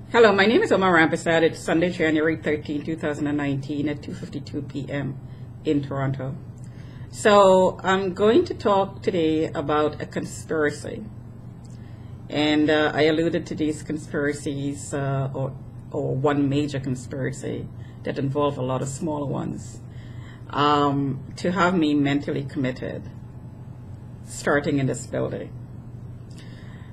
Hello, my name is Omar Rampersad. It's Sunday, January 13, 2019 at 2:52 p.m. in Toronto. So I'm going to talk today about a conspiracy. And I alluded to these conspiracies, or one major conspiracy that involved a lot of smaller ones, to have me mentally committed, starting in this building.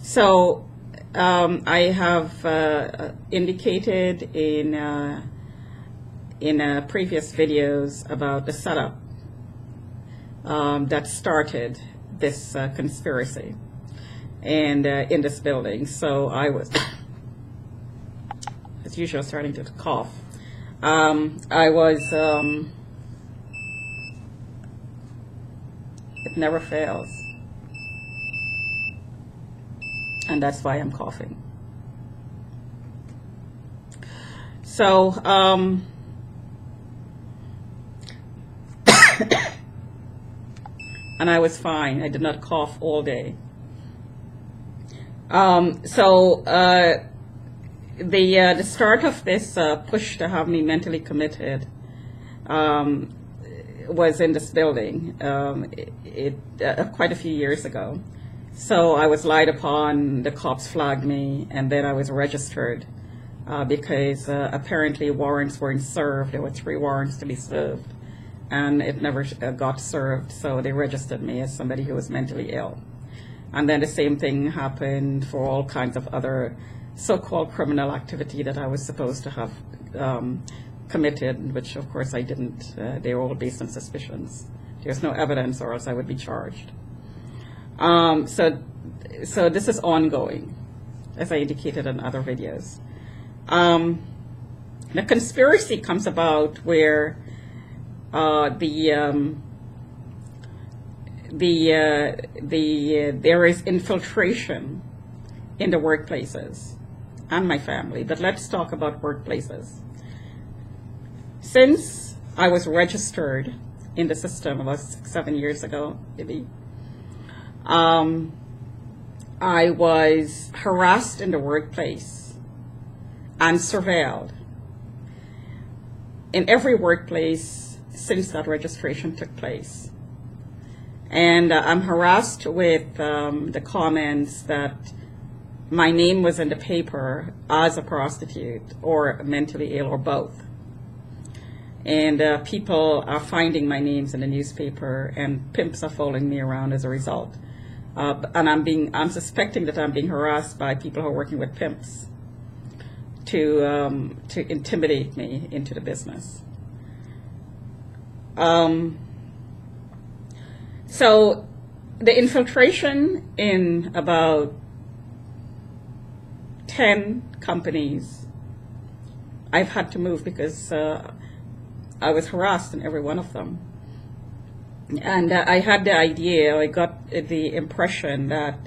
So I have indicated in previous videos about the setup that started this conspiracy and in this building. So I was, as usual, starting to cough. I was, it never fails. And that's why I'm coughing. So, and I was fine. I did not cough all day. The start of this push to have me mentally committed was in this building quite a few years ago. So I was lied upon, the cops flagged me, and then I was registered because apparently warrants weren't served. There were 3 warrants to be served, and it never got served, so they registered me as somebody who was mentally ill. And then the same thing happened for all kinds of other so-called criminal activity that I was supposed to have committed, which of course I didn't. They were all based on suspicions. There's no evidence, or else I would be charged. So this is ongoing, as I indicated in other videos. The conspiracy comes about where there is infiltration in the workplaces and my family. But let's talk about workplaces. Since I was registered in the system about 6-7 years ago, maybe, I was harassed in the workplace and surveilled in every workplace since that registration took place. And I'm harassed with the comments that my name was in the paper as a prostitute or mentally ill or both. And people are finding my names in the newspaper, and pimps are following me around as a result. And I'm suspecting that I'm being harassed by people who are working with pimps to intimidate me into the business. So the infiltration in about 10 companies, I've had to move because I was harassed in every one of them. And I had the idea, I got the impression that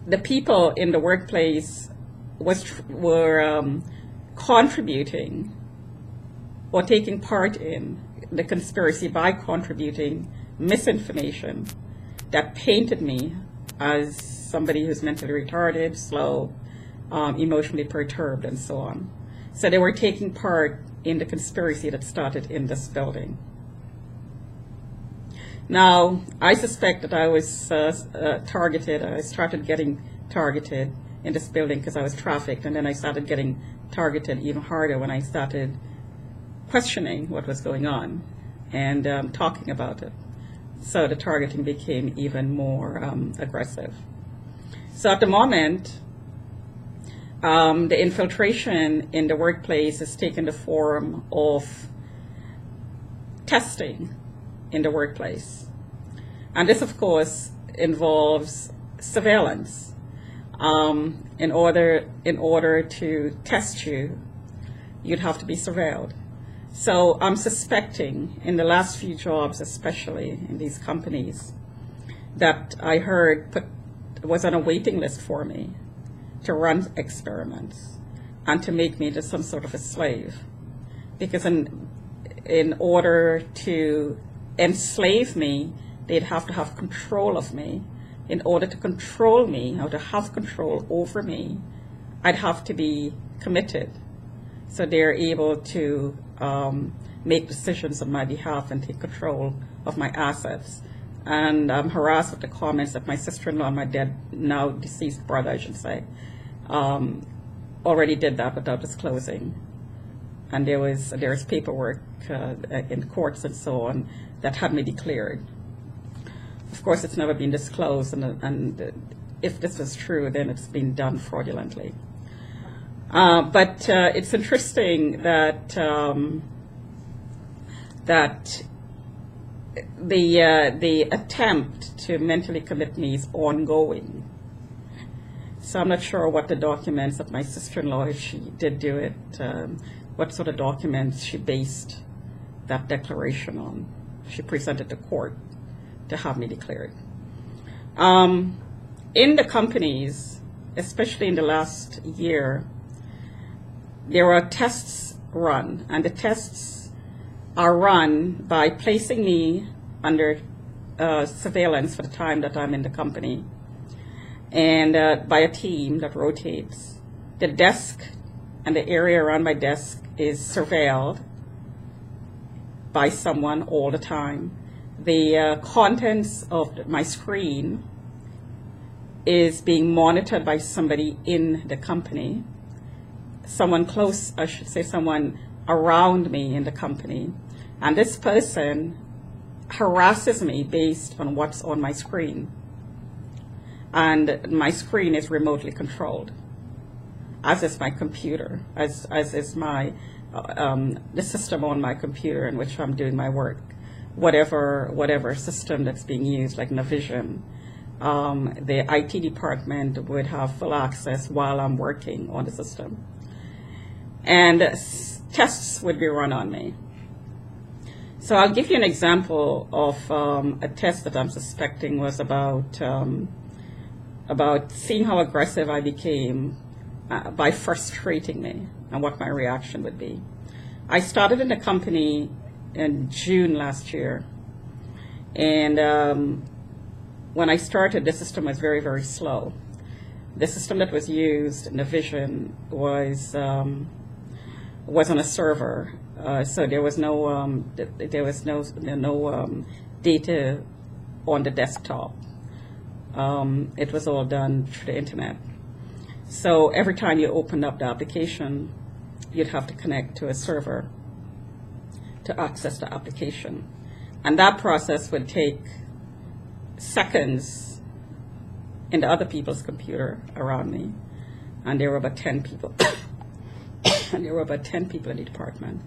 the people in the workplace were contributing or taking part in the conspiracy by contributing misinformation that painted me as somebody who's mentally retarded, slow, emotionally perturbed, and so on. So they were taking part in the conspiracy that started in this building. Now, I suspect that I was targeted. I started getting targeted in this building because I was trafficked, and then I started getting targeted even harder when I started questioning what was going on and talking about it. So the targeting became even more aggressive. So at the moment, the infiltration in the workplace has taken the form of testing in the workplace. And this, of course, involves surveillance. In order to test you, you'd have to be surveilled. So I'm suspecting, in the last few jobs, especially in these companies, that I heard was on a waiting list for me to run experiments and to make me into some sort of a slave. Because in order to enslave me, they'd have to have control of me. In order to control me, or to have control over me, I'd have to be committed. So they're able to make decisions on my behalf and take control of my assets. And I'm harassed with the comments that my sister-in-law and my now deceased brother, I should say, already did that without disclosing. And there's paperwork in courts and so on that had me declared. Of course, it's never been disclosed, and if this was true, then it's been done fraudulently. But it's interesting that that the attempt to mentally commit me is ongoing. So I'm not sure what the documents of my sister-in-law, if she did do it, what sort of documents she based that declaration on. She presented to court to have me declared. In the companies, especially in the last year, there are tests run, and the tests are run by placing me under surveillance for the time that I'm in the company, and by a team that rotates. The desk and the area around my desk is surveilled by someone all the time. The contents of my screen is being monitored by somebody in the company, someone close, I should say someone around me in the company. And this person harasses me based on what's on my screen. And my screen is remotely controlled, as is my computer, as is my the system on my computer in which I'm doing my work. Whatever system that's being used, like Navision, the IT department would have full access while I'm working on the system. And tests would be run on me. So I'll give you an example of a test that I'm suspecting was about seeing how aggressive I became by frustrating me and what my reaction would be. I started in the company in June last year, and when I started, the system was very, very slow. The system that was used, Navision, was on a server, so there was no data on the desktop. It was all done through the internet. So every time you opened up the application, you'd have to connect to a server to access the application. And that process would take seconds in the other people's computer around me. And there were about 10 people. And there were about 10 people in the department.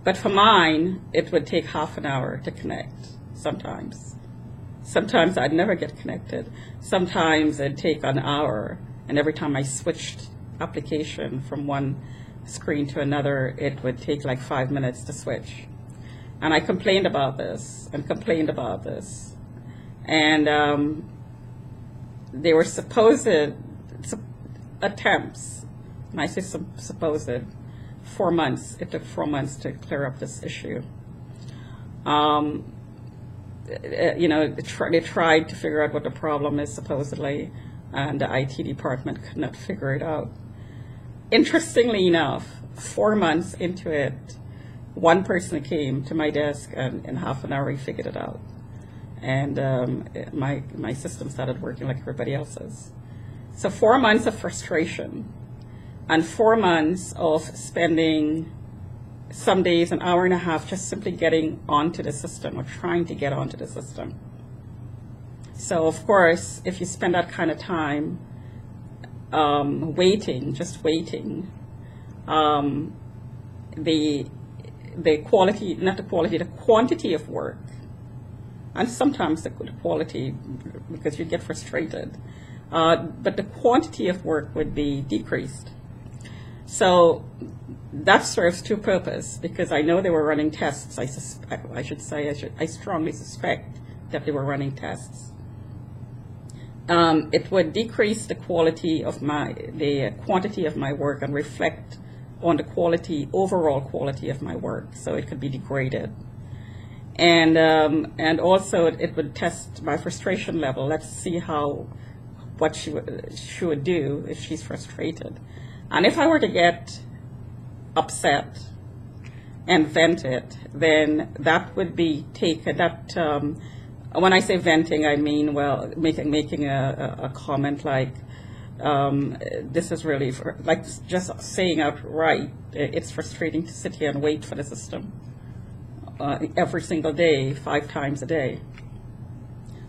But for mine, it would take half an hour to connect sometimes. Sometimes I'd never get connected. Sometimes it'd take an hour. And every time I switched application from one screen to another, it would take like 5 minutes to switch. And I complained about this and complained about this. And they were supposed attempts, and I say supposed, 4 months. It took 4 months to clear up this issue. They tried to figure out what the problem is, supposedly, and the IT department could not figure it out. Interestingly enough, 4 months into it, one person came to my desk, and in half an hour he figured it out. And my system started working like everybody else's. So 4 months of frustration, and 4 months of spending some days an hour and a half just simply getting onto the system or trying to get onto the system. So of course, if you spend that kind of time waiting, just waiting, the quality, not the quality, the quantity of work, and sometimes the quality, because you get frustrated, but the quantity of work would be decreased. So that serves two purposes, because I know they were running tests. I strongly suspect that they were running tests. It would decrease the quantity of my work and reflect on the overall quality of my work, so it could be degraded. And also it would test my frustration level. Let's see what she would do if she's frustrated. And if I were to get upset and vent it, then that would be taken, when I say venting, I mean, well, making a comment like, this is really, like just saying outright, it's frustrating to sit here and wait for the system every single day, 5 times a day.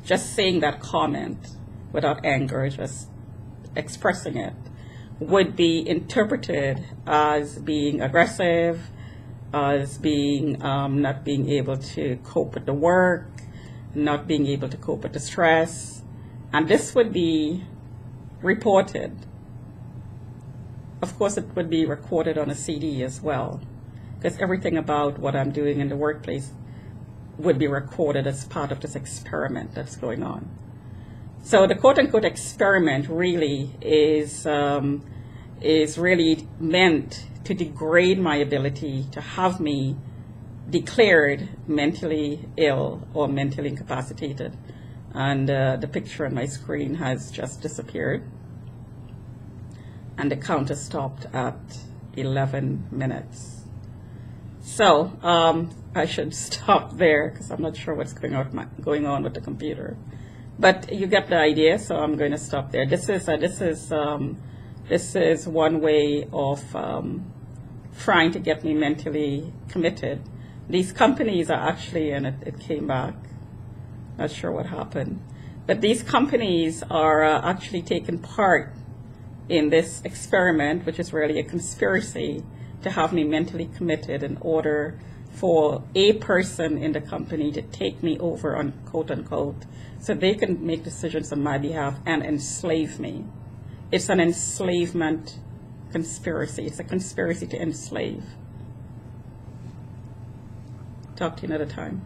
Just saying that comment without anger, just expressing it, would be interpreted as being aggressive, as being not being able to cope with the work, not being able to cope with the stress, and this would be reported. Of course, it would be recorded on a CD as well, because everything about what I'm doing in the workplace would be recorded as part of this experiment that's going on. So the quote-unquote experiment really is really meant to degrade my ability to have me declared mentally ill or mentally incapacitated. And the picture on my screen has just disappeared. And the counter stopped at 11 minutes. So I should stop there because I'm not sure what's going on with the computer. But you get the idea, so I'm going to stop there. This is one way of trying to get me mentally committed. These companies are actually, and it came back, not sure what happened, but these companies are actually taking part in this experiment, which is really a conspiracy to have me mentally committed in order for a person in the company to take me over, on quote unquote, so they can make decisions on my behalf and enslave me. It's an enslavement conspiracy. It's a conspiracy to enslave. Talk to you another time.